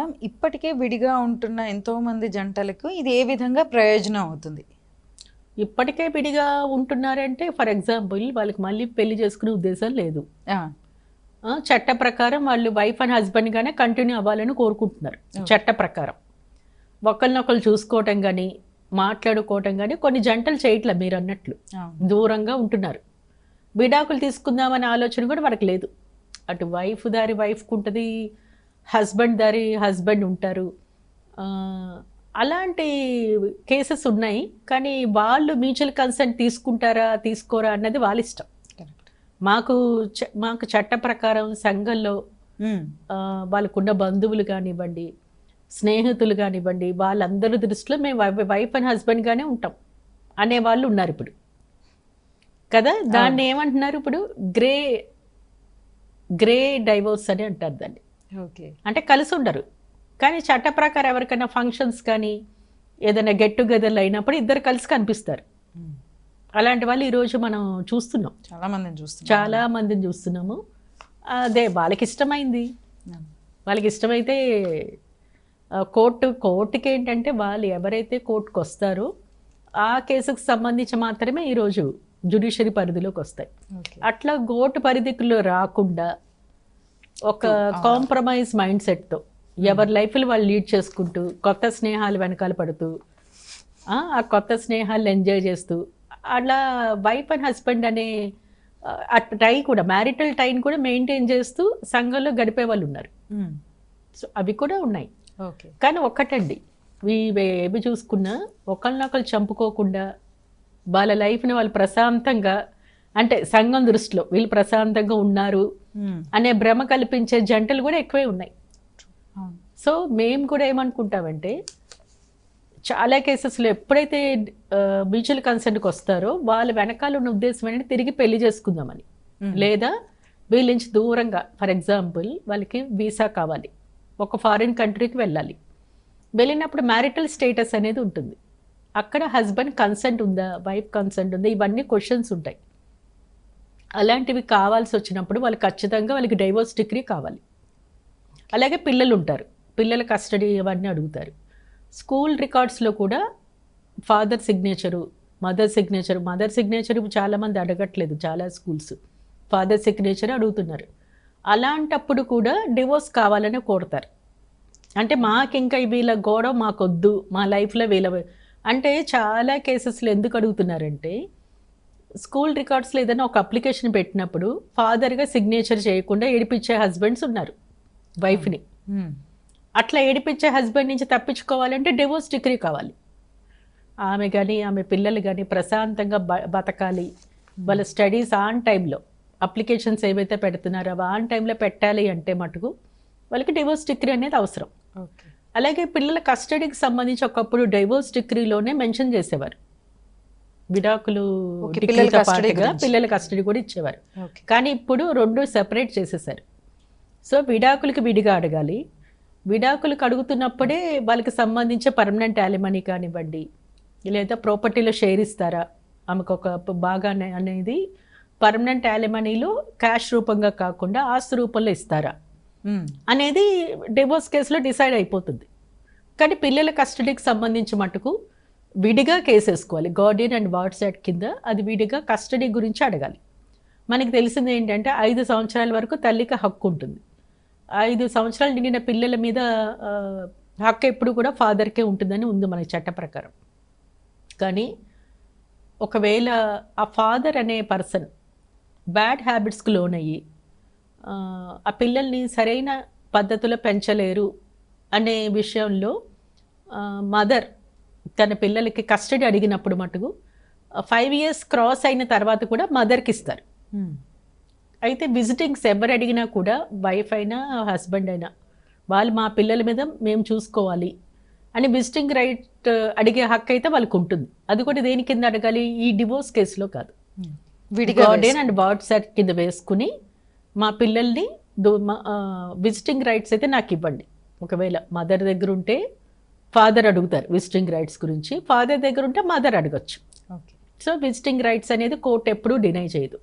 Ma'am ఇప్పటికే విడిగా ఉంటున్న ఎంతో మంది జంటలకు ఇది ఏ విధంగా ప్రయోజనం అవుతుంది? ఇప్పటికే విడిగా ఉంటున్నారంటే ఫర్ ఎగ్జాంపుల్ వాళ్ళకి మళ్ళీ పెళ్లి చేసుకునే ఉద్దేశం లేదు. ఆ, చట్ట ప్రకారం వాళ్ళు వైఫ్ అండ్ హస్బెండ్ గానే కంటిన్యూ అవ్వాలని కోరుకుంటున్నారు. చట్ట ప్రకారం ఒకరినొకరు చూసుకోవటం కానీ మాట్లాడుకోవటం కానీ కొన్ని జంటలు చేయట్లే, మీరు అన్నట్లు దూరంగా ఉంటున్నారు. విడాకులు తీసుకుందామనే ఆలోచన కూడా వాళ్ళకి లేదు. అటు వైఫ్ దారి వైఫ్కి ఉంటుంది, హస్బెండ్ దారి హస్బెండ్ ఉంటారు. అలాంటి కేసెస్ ఉన్నాయి. కానీ వాళ్ళు మ్యూచువల్ కన్సెంట్ తీసుకుంటారా తీసుకోరా అన్నది వాళ్ళ ఇష్టం. మాకు చట్ట ప్రకారం సంఘంలో వాళ్ళకున్న బంధువులు కానివ్వండి, స్నేహితులు కానివ్వండి, వాళ్ళందరి దృష్టిలో మేము వైఫ్ అండ్ హస్బెండ్గానే ఉంటాం అనే వాళ్ళు ఉన్నారు ఇప్పుడు కదా. దాన్ని ఏమంటున్నారు ఇప్పుడు, గ్రే డైవోర్స్ అని అంటారు దాన్ని. ఓకే, అంటే కలిసి ఉండరు కానీ చట్ట ప్రకారం ఎవరికైనా ఫంక్షన్స్ కానీ ఏదైనా గెట్ టుగెదర్లు అయినప్పుడు ఇద్దరు కలిసి కనిపిస్తారు. అలాంటి వాళ్ళు ఈరోజు మనం చూస్తున్నాం, చాలా మందిని చూస్తున్నాము. అదే వాళ్ళకి ఇష్టమైంది, వాళ్ళకి ఇష్టమైతే కోర్టుకి ఏంటంటే వాళ్ళు ఎవరైతే కోర్టుకు వస్తారో ఆ కేసుకు సంబంధించి మాత్రమే ఈరోజు జ్యుడిషియరీ పరిధిలోకి వస్తాయి. అట్లా కోర్టు పరిధిలో రాకుండా ఒక కాంప్రమైజ్ మైండ్ సెట్తో ఎవరి లైఫ్లు వాళ్ళు లీడ్ చేసుకుంటూ కొత్త స్నేహాలు వెనకాల పడుతూ ఆ కొత్త స్నేహాలు ఎంజాయ్ చేస్తూ అలా వైఫ్ అండ్ హస్బెండ్ అనే టై కూడా మ్యారిటల్ టైం కూడా మెయింటైన్ చేస్తూ సంఘంలో గడిపే వాళ్ళు ఉన్నారు. సో అవి కూడా ఉన్నాయి. కానీ ఒక్కటండి, ఏవి చూసుకున్నా ఒకరినొకరు చంపుకోకుండా వాళ్ళ లైఫ్ని వాళ్ళు ప్రశాంతంగా, అంటే సంఘం దృష్టిలో వీళ్ళు ప్రశాంతంగా ఉన్నారు అనే భ్రమ కల్పించే జంటలు కూడా ఎక్కువే ఉన్నాయి. సో మేము కూడా ఏమనుకుంటామంటే చాలా కేసెస్లో ఎప్పుడైతే మ్యూచువల్ కన్సెంట్కి వస్తారో వాళ్ళ వెనకాల ఉన్న ఉద్దేశం ఏంటంటే తిరిగి పెళ్లి చేసుకుందామని, లేదా వీళ్ళ నుంచి దూరంగా, ఫర్ ఎగ్జాంపుల్ వాళ్ళకి వీసా కావాలి, ఒక ఫారిన్ కంట్రీకి వెళ్ళాలి. వెళ్ళినప్పుడు మ్యారిటల్ స్టేటస్ అనేది ఉంటుంది. అక్కడ హస్బెండ్ కన్సెంట్ ఉందా, వైఫ్ కన్సెంట్ ఉందా, ఇవన్నీ క్వశ్చన్స్ ఉంటాయి. అలాంటివి కావాల్సి వచ్చినప్పుడు వాళ్ళు ఖచ్చితంగా వాళ్ళకి డైవోర్స్ డిగ్రీ కావాలి. అలాగే పిల్లలు ఉంటారు, పిల్లల కస్టడీ ఇవన్నీ అడుగుతారు. స్కూల్ రికార్డ్స్లో కూడా ఫాదర్ సిగ్నేచరు, మదర్ సిగ్నేచరు చాలామంది అడగట్లేదు. చాలా స్కూల్స్ ఫాదర్ సిగ్నేచర్ అడుగుతున్నారు. అలాంటప్పుడు కూడా డివోర్స్ కావాలని కోరుతారు. అంటే మాకు ఇంకా వీళ్ళ గొడవ మాకొద్దు, మా లైఫ్లో వీళ్ళ అంటే చాలా కేసెస్లో ఎందుకు అడుగుతున్నారంటే స్కూల్ రికార్డ్స్లో ఏదైనా ఒక అప్లికేషన్ పెట్టినప్పుడు ఫాదర్గా సిగ్నేచర్ చేయకుండా ఏడిపించే హస్బెండ్స్ ఉన్నారు వైఫ్ని. అట్లా ఏడిపించే హస్బెండ్ నుంచి తప్పించుకోవాలంటే డివోర్స్ డిగ్రీ కావాలి. ఆమె కానీ ఆమె పిల్లలు కానీ ప్రశాంతంగా బతకాలి, వాళ్ళ స్టడీస్ ఆన్ టైంలో, అప్లికేషన్స్ ఏవైతే పెడుతున్నారో అవి ఆన్ టైంలో పెట్టాలి అంటే మటుకు వాళ్ళకి డివోర్స్ డిగ్రీ అనేది అవసరం. అలాగే పిల్లల కస్టడీకి సంబంధించి ఒకప్పుడు డివోర్స్ డిగ్రీలోనే మెన్షన్ చేసేవారు, విడాకులు డిగ్రీతో పాటుగా పిల్లల కస్టడీ కూడా ఇచ్చేవారు. కానీ ఇప్పుడు రెండు సెపరేట్ చేసేసారు. సో విడాకులకి విడిగా అడగాలి, విడాకులకు అడుగుతున్నప్పుడే వాళ్ళకి సంబంధించే పర్మనెంట్ యాలిమనీ కానివ్వండి, లేదా ప్రాపర్టీలో షేర్ ఇస్తారా, ఆమెకు ఒక బాగా అనేది పర్మనెంట్ యాలిమనీలో క్యాష్ రూపంగా కాకుండా ఆస్తి రూపంలో ఇస్తారా అనేది డివోర్స్ కేసులో డిసైడ్ అయిపోతుంది. కానీ పిల్లల కస్టడీకి సంబంధించి మటుకు విడిగా కేసు వేసుకోవాలి. గార్డియన్ అండ్ వార్డ్స్ యాక్ట్ కింద అది విడిగా కస్టడీ గురించి అడగాలి. మనకి తెలిసింది ఏంటంటే 5 సంవత్సరాల వరకు తల్లికి హక్కు ఉంటుంది. 5 సంవత్సరాలు నిండిన పిల్లల మీద హక్కు ఎప్పుడు కూడా ఫాదర్కే ఉంటుందని ఉంది మన చట్ట ప్రకారం. కానీ ఒకవేళ ఆ ఫాదర్ అనే పర్సన్ బ్యాడ్ హ్యాబిట్స్కి లోనయ్యి ఆ పిల్లల్ని సరైన పద్ధతిలో పెంచలేరు అనే విషయంలో మదర్ తన పిల్లలకి కస్టడీ అడిగినప్పుడు మటుకు 5 years క్రాస్ అయిన తర్వాత కూడా మదర్కి ఇస్తారు. అయితే విజిటింగ్స్ ఎవరు అడిగినా కూడా వైఫ్ అయినా హస్బెండ్ అయినా వాళ్ళు మా పిల్లల మీద మేము చూసుకోవాలి అని విజిటింగ్ రైట్ అడిగే హక్కు అయితే వాళ్ళకు ఉంటుంది. అది కూడా దేని కింద అడగాలి, ఈ డివోర్స్ కేసులో కాదు, గార్డియన్ అండ్ వార్డ్స్ యాక్ట్ కింద వేసుకుని మా పిల్లల్ని విజిటింగ్ రైట్స్ అయితే నాకు ఇవ్వండి. ఒకవేళ మదర్ దగ్గర ఉంటే ఫాదర్ అడుగుతారు విజిటింగ్ రైట్స్ గురించి, ఫాదర్ దగ్గర ఉంటే మదర్ అడగచ్చు. సో విజిటింగ్ రైట్స్ అనేది కోర్టు ఎప్పుడూ డినై చేయదు.